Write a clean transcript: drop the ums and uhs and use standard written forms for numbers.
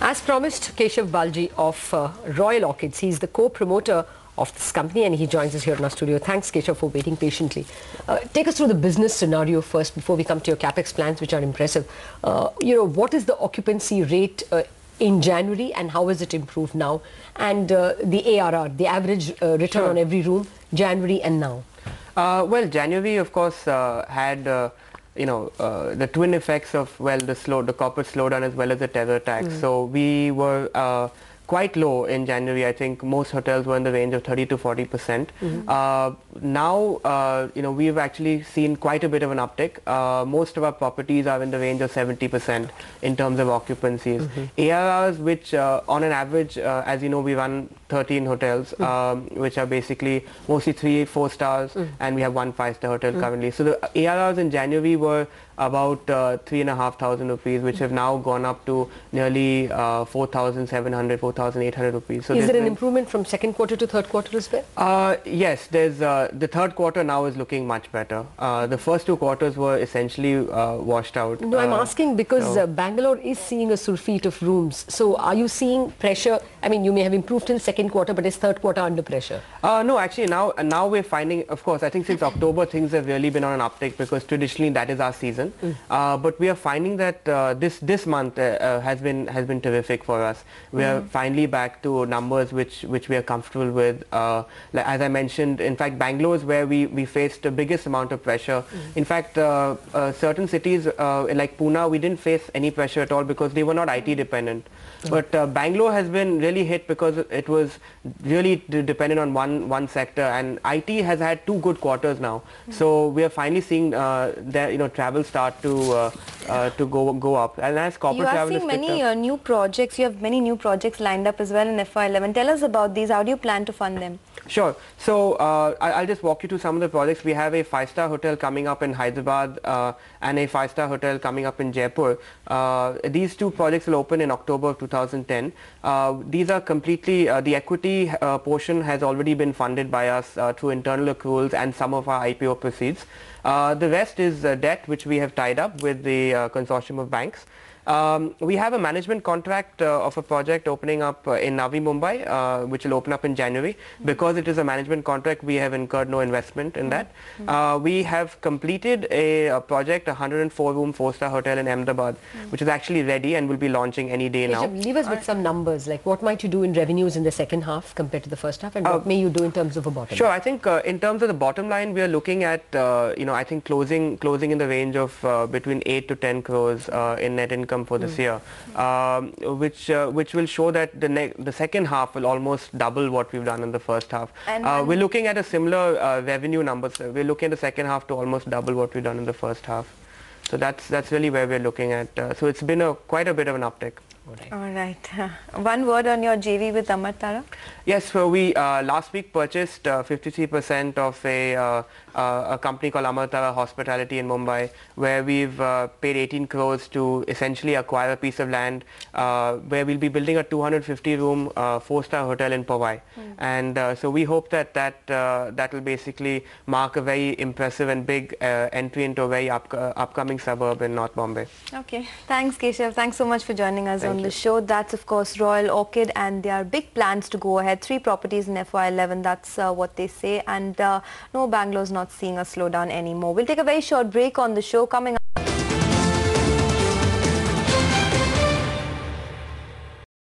As promised, Keshav Baljee of Royal Orchids. He's the co-promoter of this company and he joins us here in our studio. Thanks, Keshav, for waiting patiently. Take us through the business scenario first before we come to your capex plans, which are impressive. What is the occupancy rate in January and how has it improved now? And the ARR, the average return on every room, January and now. Well, January, of course, had the twin effects of the corporate slowdown as well as the terror attacks. So we were quite low in January. I think most hotels were in the range of 30 to 40%. Now, we've actually seen quite a bit of an uptick. Most of our properties are in the range of 70% in terms of occupancies. ARRs, which on an average, as you know, we run 13 hotels, which are basically mostly 3-4 stars, and we have one 5-star hotel currently. So the ARRs in January were about 3,500 rupees, which have now gone up to nearly 4,700, 4,800 rupees. So is there an improvement from second quarter to third quarter as well? Yes, there's the third quarter now is looking much better. The first 2 quarters were essentially washed out. No, I'm asking because Bangalore is seeing a surfeit of rooms. So are you seeing pressure? I mean, you may have improved in second quarter, but is third quarter under pressure? No, actually now we're finding, of course, I think since October things have really been on an uptick because traditionally that is our season. But we are finding that this month has been terrific for us. We are finally back to numbers which we are comfortable with. As I mentioned, in fact, Bangalore is where we faced the biggest amount of pressure. In fact, certain cities like Pune, we didn't face any pressure at all because they were not IT dependent. But Bangalore has been really hit because it was really dependent on one sector, and IT has had 2 good quarters now. So we are finally seeing travel start to go up, and as corporate travel you are seeing many new projects. You have many new projects lined up as well in FY11. Tell us about these. How do you plan to fund them? Sure. So I'll just walk you through some of the projects. We have a 5-star hotel coming up in Hyderabad and a 5-star hotel coming up in Jaipur. These 2 projects will open in October of 2010. These are completely, the equity portion has already been funded by us through internal accruals and some of our IPO proceeds. The rest is debt which we have tied up with the consortium of banks. We have a management contract of a project opening up in Navi Mumbai, which will open up in January. Because it is a management contract, we have incurred no investment in that. We have completed a project, a 104-room 4-star hotel in Ahmedabad, which is actually ready and will be launching any day now. Leave us with some numbers, like what might you do in revenues in the second half compared to the first half, and what may you do in terms of a bottom line? I think in terms of the bottom line, we are looking at, I think closing in the range of between 8 to 10 crores in net income for this year, which will show that the second half will almost double what we've done in the first half. We're looking at a similar revenue number. So we're looking at the second half to almost double what we've done in the first half. So that's really where we're looking at. So it's been quite a bit of an uptick. All right. One word on your JV with Amar Tara? Yes, so we last week purchased 53% of a company called Amar Tara Hospitality in Mumbai, where we've paid 18 crores to essentially acquire a piece of land where we'll be building a 250-room 4-star hotel in Powai. And so we hope that will basically mark a very impressive and big entry into a very upcoming suburb in North Bombay. Okay. Thanks, Keshav. Thanks so much for joining us on the show. That's, of course, Royal Orchid, and there are big plans to go ahead. 3 properties in FY11, that's what they say. And no, Bangalore's not seeing a slowdown anymore. We'll take a very short break on the show. Coming up.